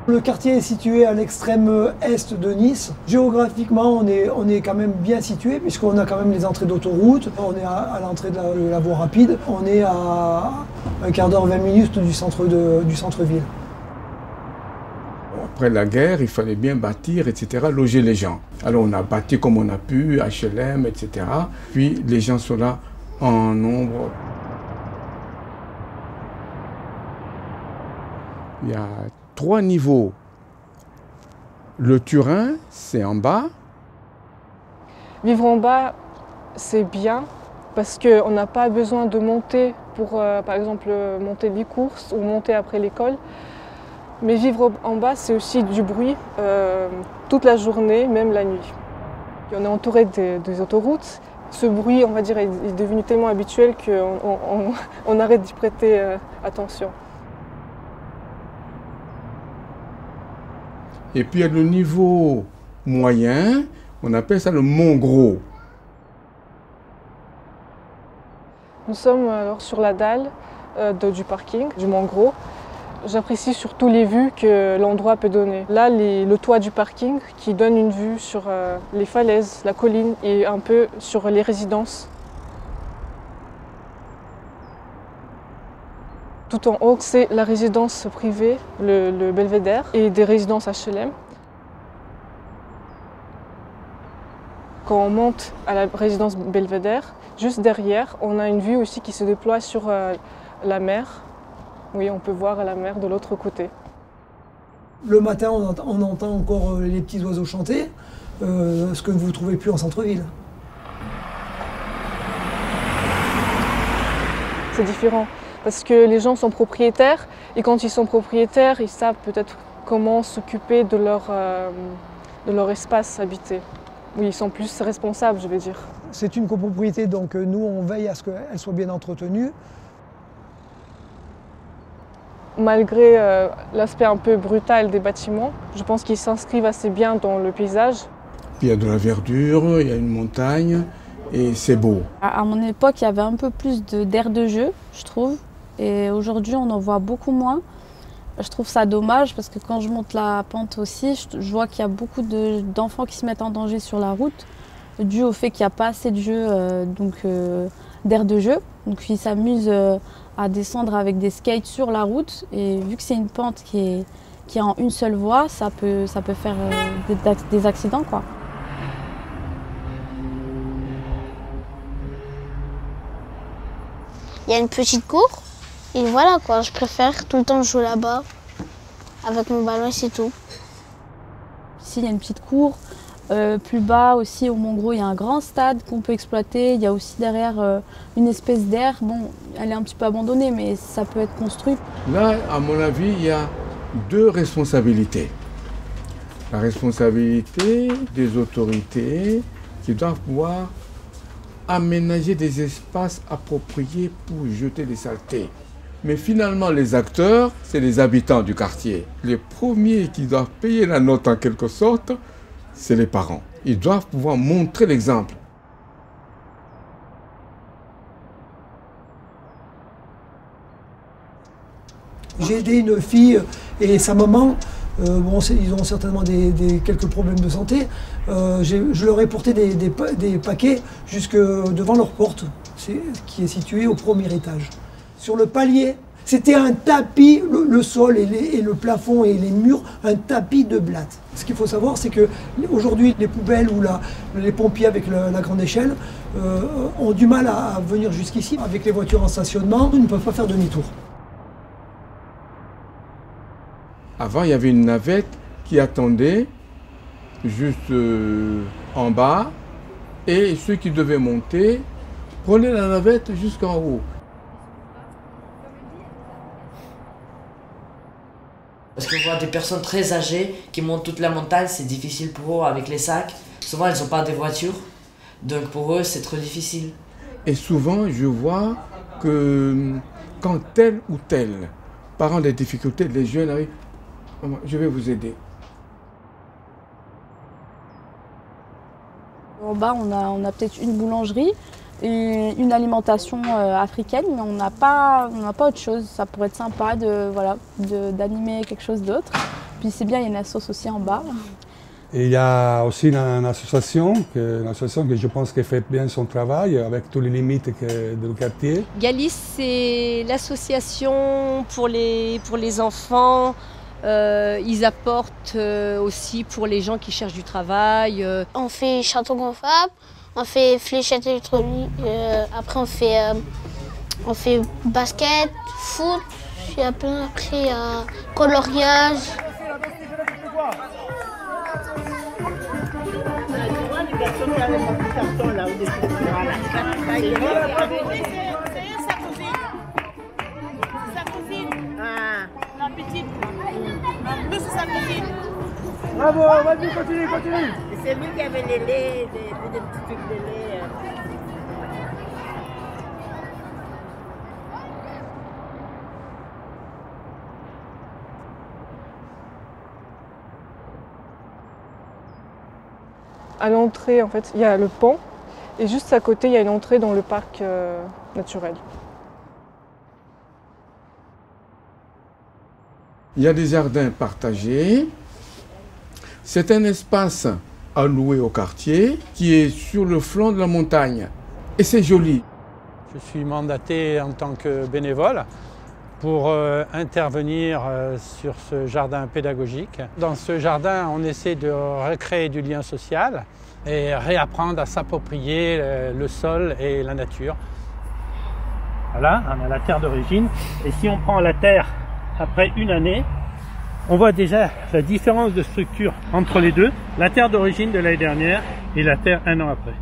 Le quartier est situé à l'extrême est de Nice. Géographiquement, on est quand même bien situé puisqu'on a quand même les entrées d'autoroute. On est à l'entrée de la voie rapide. On est à un quart d'heure, 20 minutes du centre-ville. Après la guerre, il fallait bien bâtir, etc., loger les gens. Alors on a bâti comme on a pu, HLM, etc. Puis les gens sont là en nombre. Il y a 3 niveaux. Le Turin, c'est en bas. Vivre en bas, c'est bien parce qu'on n'a pas besoin de monter pour, par exemple, monter les courses ou monter après l'école. Mais vivre en bas, c'est aussi du bruit toute la journée, même la nuit. On est entouré des autoroutes. Ce bruit, on va dire, est devenu tellement habituel qu'on arrête d'y prêter attention. Et puis il y a le niveau moyen, on appelle ça le Mont Gros. Nous sommes alors sur la dalle du parking, du Mont Gros. J'apprécie surtout les vues que l'endroit peut donner. Là, le toit du parking qui donne une vue sur les falaises, la colline et un peu sur les résidences. Tout en haut, c'est la résidence privée, le Belvédère, et des résidences HLM. Quand on monte à la résidence Belvédère, juste derrière, on a une vue aussi qui se déploie sur la mer. Oui, on peut voir la mer de l'autre côté. Le matin, on entend encore les petits oiseaux chanter, ce que vous ne trouvez plus en centre-ville. C'est différent. Parce que les gens sont propriétaires et quand ils sont propriétaires, ils savent peut-être comment s'occuper de leur espace habité. Oui, ils sont plus responsables, je vais dire. C'est une copropriété, donc nous, on veille à ce qu'elle soit bien entretenue. Malgré l'aspect un peu brutal des bâtiments, je pense qu'ils s'inscrivent assez bien dans le paysage. Puis il y a de la verdure, il y a une montagne et c'est beau. À mon époque, il y avait un peu plus d'aire de jeu, je trouve. Et aujourd'hui, on en voit beaucoup moins. Je trouve ça dommage parce que quand je monte la pente aussi, je vois qu'il y a beaucoup d'enfants qui se mettent en danger sur la route dû au fait qu'il n'y a pas assez de jeux, d'aire de jeu. Donc ils s'amusent à descendre avec des skates sur la route. Et vu que c'est une pente qui est en une seule voie, ça peut faire des accidents, quoi. Il y a une petite cour. Et voilà quoi, je préfère tout le temps jouer là-bas avec mon ballon et c'est tout. Ici, il y a une petite cour. Plus bas aussi, au Mont Gros, il y a un grand stade qu'on peut exploiter. Il y a aussi derrière une espèce d'aire. Bon, elle est un petit peu abandonnée, mais ça peut être construit. Là, à mon avis, il y a 2 responsabilités. La responsabilité des autorités qui doivent pouvoir aménager des espaces appropriés pour jeter des saletés. Mais finalement, les acteurs, c'est les habitants du quartier. Les premiers qui doivent payer la note en quelque sorte, c'est les parents. Ils doivent pouvoir montrer l'exemple. J'ai aidé une fille et sa maman. Bon, ils ont certainement quelques problèmes de santé. Je leur ai porté des paquets jusque devant leur porte, qui est située au premier étage. Sur le palier, c'était un tapis, le sol et le plafond et les murs, un tapis de blattes. Ce qu'il faut savoir, c'est qu'aujourd'hui, les poubelles ou les pompiers avec la grande échelle ont du mal à venir jusqu'ici. Avec les voitures en stationnement, ils ne peuvent pas faire demi-tour. Avant, il y avait une navette qui attendait juste en bas et ceux qui devaient monter prenaient la navette jusqu'en haut. Parce qu'on voit des personnes très âgées qui montent toute la montagne, c'est difficile pour eux avec les sacs. Souvent, elles n'ont pas de voiture, donc pour eux, c'est trop difficile. Et souvent, je vois que quand tel ou tel parent des difficultés, les jeunes arrivent, je vais vous aider. En bas, on a peut-être une boulangerie et une alimentation africaine, mais on n'a pas autre chose. Ça pourrait être sympa d'animer quelque chose d'autre. Puis c'est bien, il y a une association aussi en bas. Et il y a aussi une association que je pense qu'elle fait bien son travail avec toutes les limites du quartier. Galis, c'est l'association pour les enfants. Ils apportent aussi pour les gens qui cherchent du travail. On fait château gonflable, on fait fléchette électronique, après on fait basket, foot, il y a plein après coloriage. Bravo, vas-y, continue. C'est lui qui avait les laits, des petits trucs de lait. À l'entrée, en fait, il y a le pont et juste à côté, il y a une entrée dans le parc naturel. Il y a des jardins partagés. C'est un espace alloué au quartier qui est sur le flanc de la montagne. Et c'est joli. Je suis mandaté en tant que bénévole pour intervenir sur ce jardin pédagogique. Dans ce jardin, on essaie de recréer du lien social et réapprendre à s'approprier le sol et la nature. Voilà, on a la terre d'origine. Et si on prend la terre après une année, on voit déjà la différence de structure entre les deux. La terre d'origine de l'année dernière et la terre un an après.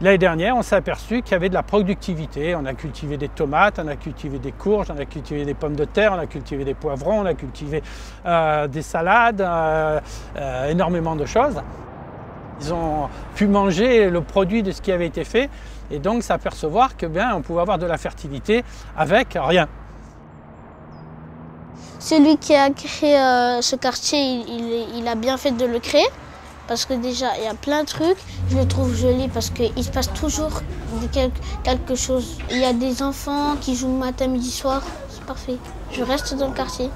L'année dernière, on s'est aperçu qu'il y avait de la productivité. On a cultivé des tomates, on a cultivé des courges, on a cultivé des pommes de terre, on a cultivé des poivrons, on a cultivé des salades, énormément de choses. Ils ont pu manger le produit de ce qui avait été fait et donc s'apercevoir que on pouvait avoir de la fertilité avec rien. Celui qui a créé ce quartier, il a bien fait de le créer. Parce que déjà, il y a plein de trucs. Je le trouve joli parce qu'il se passe toujours quelque chose. Il y a des enfants qui jouent matin, midi, soir. C'est parfait. Je reste dans le quartier.